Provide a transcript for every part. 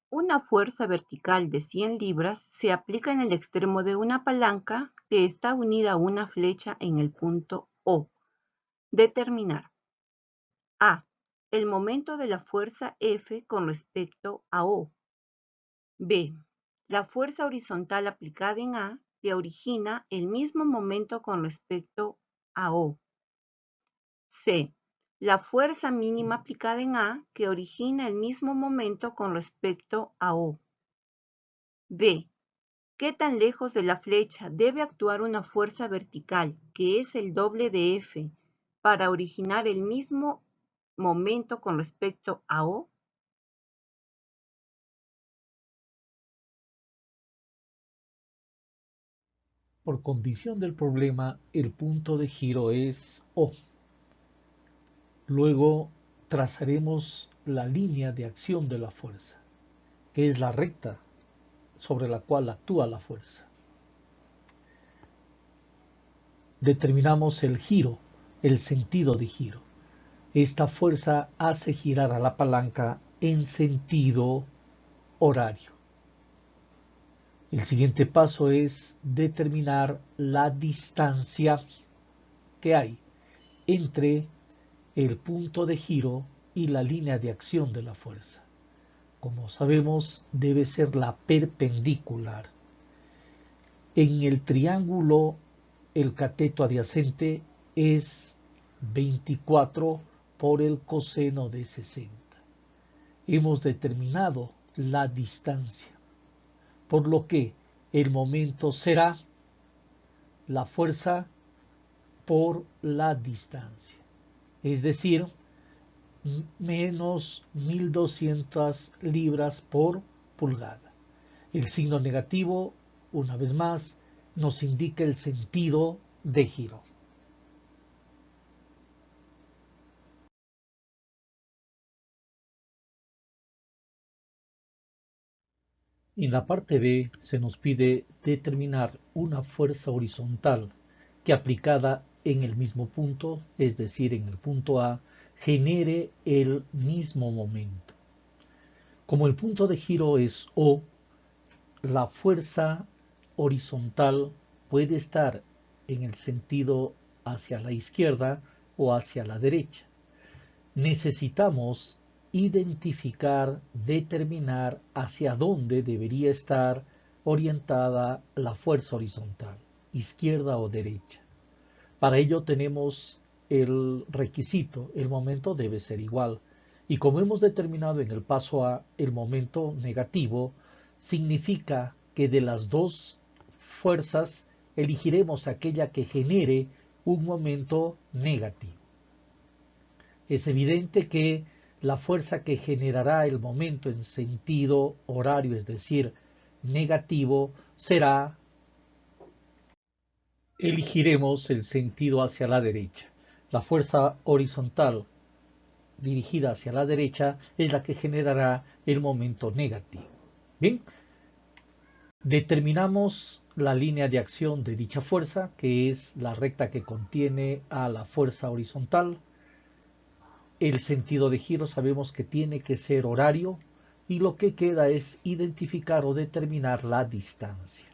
Una fuerza vertical de 100 libras se aplica en el extremo de una palanca que está unida a una flecha en el punto O. Determinar: A. El momento de la fuerza F con respecto a O. B. La fuerza horizontal aplicada en A que origina el mismo momento con respecto a O. C. La fuerza mínima aplicada en A que origina el mismo momento con respecto a O. D. ¿Qué tan lejos de la flecha debe actuar una fuerza vertical, que es el doble de F, para originar el mismo momento con respecto a O? Por condición del problema, el punto de giro es O. Luego trazaremos la línea de acción de la fuerza, que es la recta sobre la cual actúa la fuerza. Determinamos el giro, el sentido de giro. Esta fuerza hace girar a la palanca en sentido horario. El siguiente paso es determinar la distancia que hay entre el punto de giro y la línea de acción de la fuerza. Como sabemos, debe ser la perpendicular. En el triángulo, el cateto adyacente es 24 por el coseno de 60. Hemos determinado la distancia, por lo que el momento será la fuerza por la distancia, es decir, menos 1200 libras por pulgada. El signo negativo, una vez más, nos indica el sentido de giro. En la parte B se nos pide determinar una fuerza horizontal que aplicada en el mismo punto, es decir, en el punto A, genere el mismo momento. Como el punto de giro es O, la fuerza horizontal puede estar en el sentido hacia la izquierda o hacia la derecha. Necesitamos identificar, determinar hacia dónde debería estar orientada la fuerza horizontal, izquierda o derecha. Para ello tenemos el requisito, el momento debe ser igual. Y como hemos determinado en el paso A el momento negativo, significa que de las dos fuerzas elegiremos aquella que genere un momento negativo. Es evidente que la fuerza que generará el momento en sentido horario, es decir, negativo, será, elegiremos el sentido hacia la derecha. La fuerza horizontal dirigida hacia la derecha es la que generará el momento negativo. Bien, determinamos la línea de acción de dicha fuerza, que es la recta que contiene a la fuerza horizontal. El sentido de giro sabemos que tiene que ser horario y lo que queda es identificar o determinar la distancia.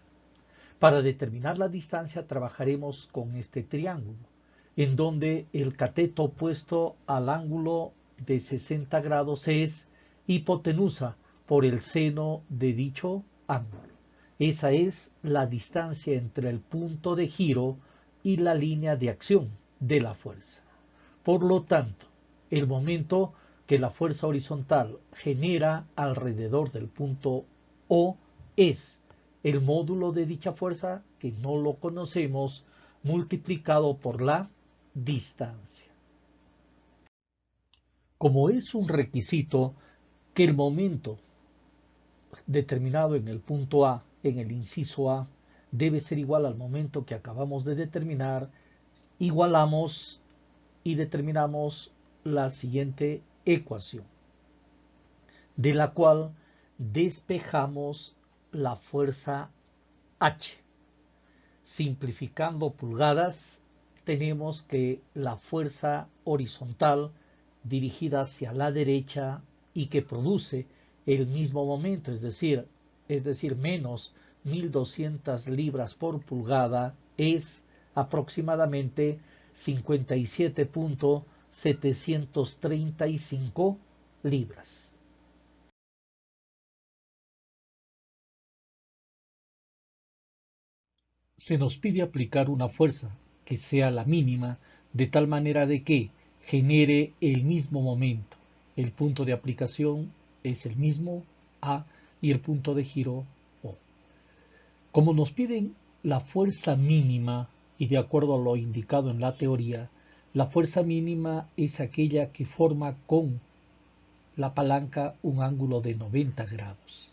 Para determinar la distancia trabajaremos con este triángulo, en donde el cateto opuesto al ángulo de 60 grados es hipotenusa por el seno de dicho ángulo. Esa es la distancia entre el punto de giro y la línea de acción de la fuerza. Por lo tanto, el momento que la fuerza horizontal genera alrededor del punto O es el módulo de dicha fuerza, que no lo conocemos, multiplicado por la distancia. Como es un requisito que el momento determinado en el punto A, en el inciso A, debe ser igual al momento que acabamos de determinar, igualamos y determinamos la siguiente ecuación, de la cual despejamos la fuerza H. Simplificando pulgadas, tenemos que la fuerza horizontal dirigida hacia la derecha y que produce el mismo momento, es decir, menos 1200 libras por pulgada es aproximadamente 57.735 libras. Se nos pide aplicar una fuerza que sea la mínima, de tal manera de que genere el mismo momento. El punto de aplicación es el mismo, A, y el punto de giro, O. Como nos piden la fuerza mínima, y de acuerdo a lo indicado en la teoría, la fuerza mínima es aquella que forma con la palanca un ángulo de 90 grados.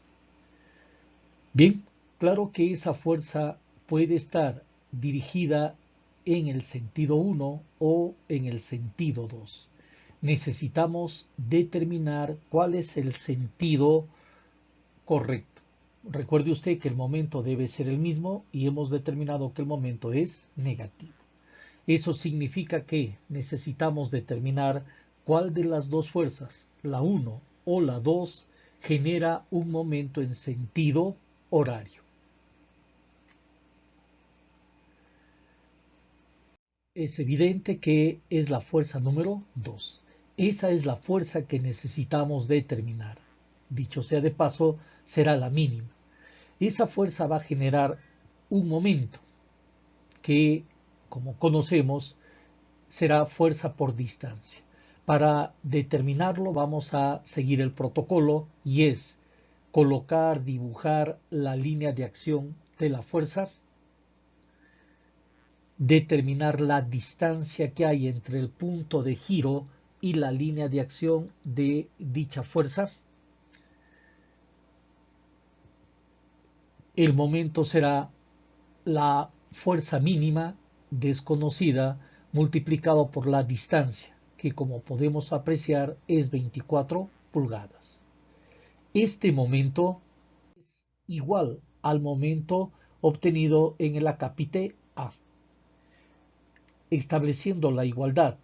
Bien, claro que esa fuerza puede estar dirigida en el sentido 1 o en el sentido 2. Necesitamos determinar cuál es el sentido correcto. Recuerde usted que el momento debe ser el mismo y hemos determinado que el momento es negativo. Eso significa que necesitamos determinar cuál de las dos fuerzas, la 1 o la 2, genera un momento en sentido horario. Es evidente que es la fuerza número 2. Esa es la fuerza que necesitamos determinar. Dicho sea de paso, será la mínima. Esa fuerza va a generar un momento que, como conocemos, será fuerza por distancia. Para determinarlo vamos a seguir el protocolo y es colocar, dibujar la línea de acción de la fuerza, determinar la distancia que hay entre el punto de giro y la línea de acción de dicha fuerza. El momento será la fuerza mínima desconocida multiplicado por la distancia, que como podemos apreciar es 24 pulgadas. Este momento es igual al momento obtenido en el acápite A. Estableciendo la igualdad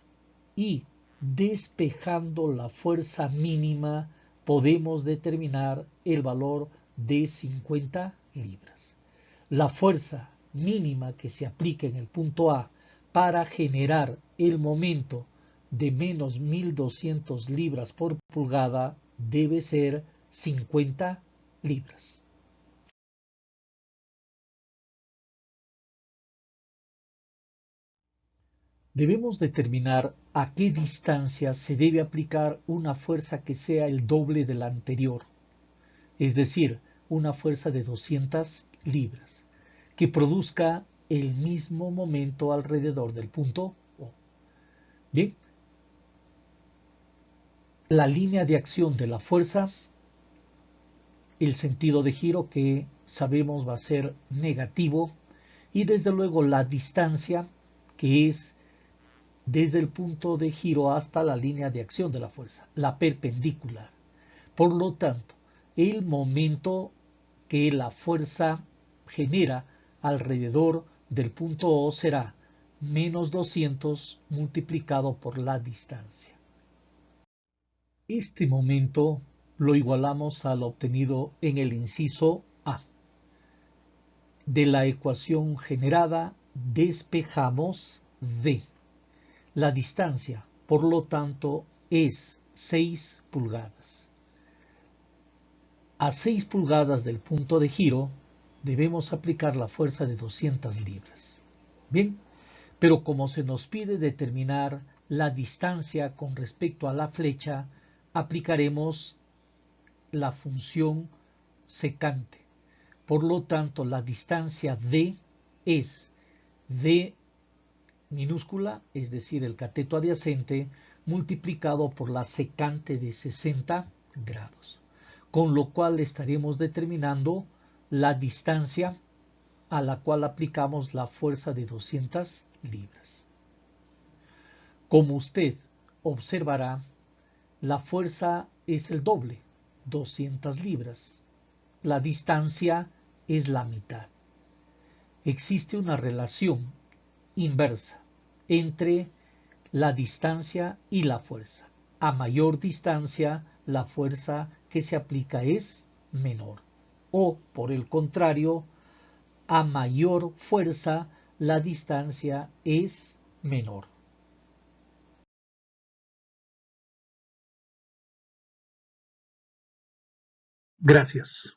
y despejando la fuerza mínima, podemos determinar el valor de 50 libras. La fuerza mínima que se aplica en el punto A para generar el momento de menos 1200 libras por pulgada debe ser 50 libras. Debemos determinar a qué distancia se debe aplicar una fuerza que sea el doble de la anterior, es decir, una fuerza de 200 libras, que produzca el mismo momento alrededor del punto O. Bien, la línea de acción de la fuerza, el sentido de giro que sabemos va a ser negativo, y desde luego la distancia, que es desde el punto de giro hasta la línea de acción de la fuerza, la perpendicular. Por lo tanto, el momento que la fuerza genera alrededor del punto O será menos 200 multiplicado por la distancia. Este momento lo igualamos al obtenido en el inciso A. De la ecuación generada despejamos D. La distancia, por lo tanto, es 6 pulgadas. A 6 pulgadas del punto de giro debemos aplicar la fuerza de 200 libras. Bien, pero como se nos pide determinar la distancia con respecto a la flecha, aplicaremos la función secante. Por lo tanto, la distancia D es D minúscula, es decir, el cateto adyacente, multiplicado por la secante de 60 grados, con lo cual estaremos determinando la distancia a la cual aplicamos la fuerza de 200 libras. Como usted observará, la fuerza es el doble, 200 libras. La distancia es la mitad. Existe una relación inversa entre la distancia y la fuerza. A mayor distancia, la fuerza que que se aplica es menor. O, por el contrario, a mayor fuerza, la distancia es menor. Gracias.